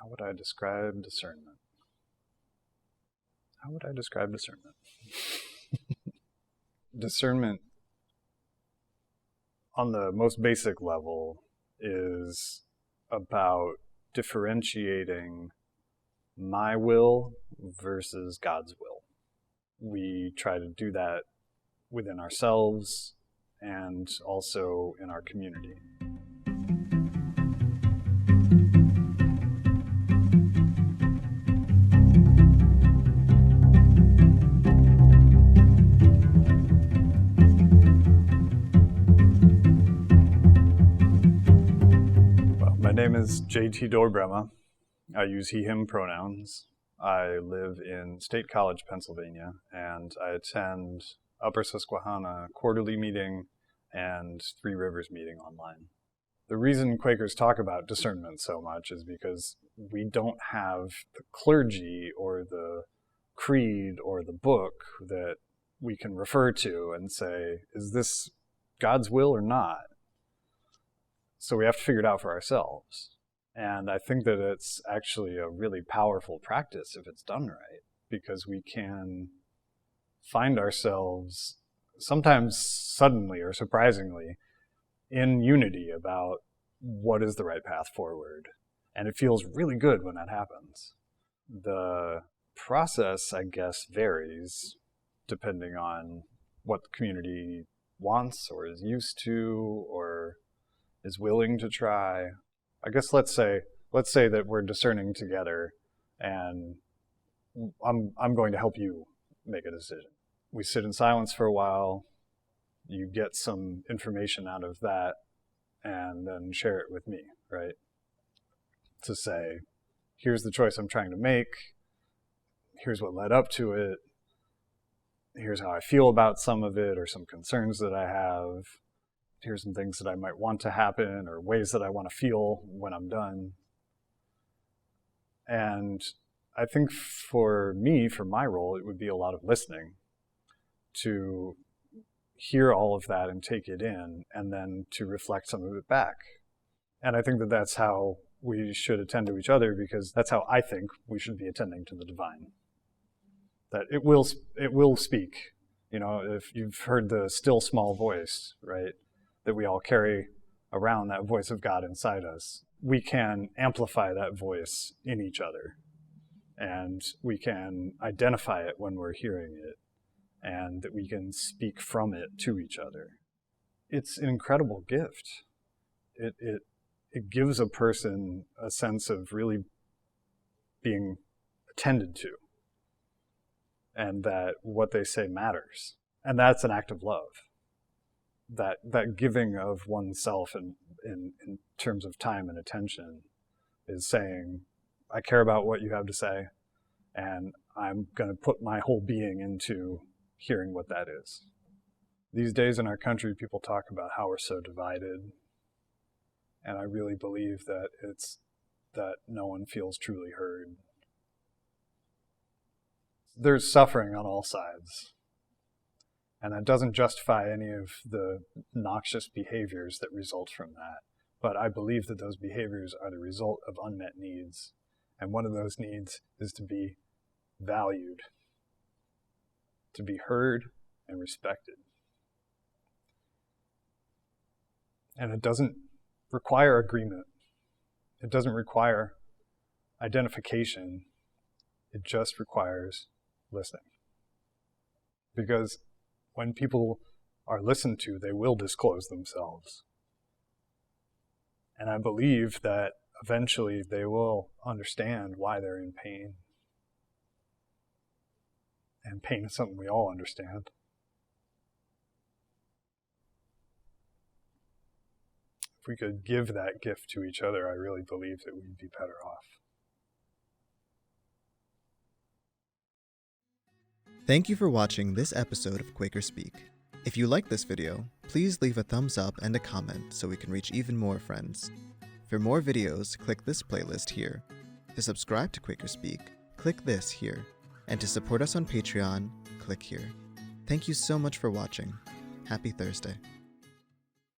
How would I describe discernment? How would I describe discernment? Discernment, on the most basic level, is about differentiating my will versus God's will. We try to do that within ourselves and also in our community. My name is JT Dorr-Bremme. I use he, him pronouns. I live in State College, Pennsylvania, and I attend Upper Susquehanna Quarterly meeting and Three Rivers meeting online. The reason Quakers talk about discernment so much is because we don't have the clergy or the creed or the book that we can refer to and say, is this God's will or not? So we have to figure it out for ourselves. And I think that it's actually a really powerful practice if it's done right, because we can find ourselves sometimes suddenly or surprisingly in unity about what is the right path forward. And it feels really good when that happens. The process, I guess, varies depending on what the community wants or is used to or is willing to try. I guess let's say that we're discerning together and I'm going to help you make a decision. We sit in silence for a while, you get some information out of that, and then share it with me, right? To say, here's the choice I'm trying to make, here's what led up to it, here's how I feel about some of it or some concerns that I have, here's some things that I might want to happen or ways that I want to feel when I'm done. And I think for me, for my role, it would be a lot of listening to hear all of that and take it in and then to reflect some of it back. And I think that that's how we should attend to each other, because that's how I think we should be attending to the divine. That it will speak. You know, if you've heard the still small voice, right? That we all carry around, that voice of God inside us. We can amplify that voice in each other, and we can identify it when we're hearing it, and that we can speak from it to each other. It's an incredible gift. It gives a person a sense of really being attended to, and that what they say matters. And that's an act of love. That giving of oneself in terms of time and attention is saying, I care about what you have to say, and I'm going to put my whole being into hearing what that is. These days in our country, people talk about how we're so divided, and I really believe that it's that no one feels truly heard. There's suffering on all sides. And that doesn't justify any of the noxious behaviors that result from that. But I believe that those behaviors are the result of unmet needs. And one of those needs is to be valued, to be heard and respected. And it doesn't require agreement. It doesn't require identification. It just requires listening. Because when people are listened to, they will disclose themselves. And I believe that eventually they will understand why they're in pain. And pain is something we all understand. If we could give that gift to each other, I really believe that we'd be better off. Thank you for watching this episode of QuakerSpeak. If you like this video, please leave a thumbs up and a comment so we can reach even more friends. For more videos, click this playlist here. To subscribe to QuakerSpeak, click this here. And to support us on Patreon, click here. Thank you so much for watching. Happy Thursday.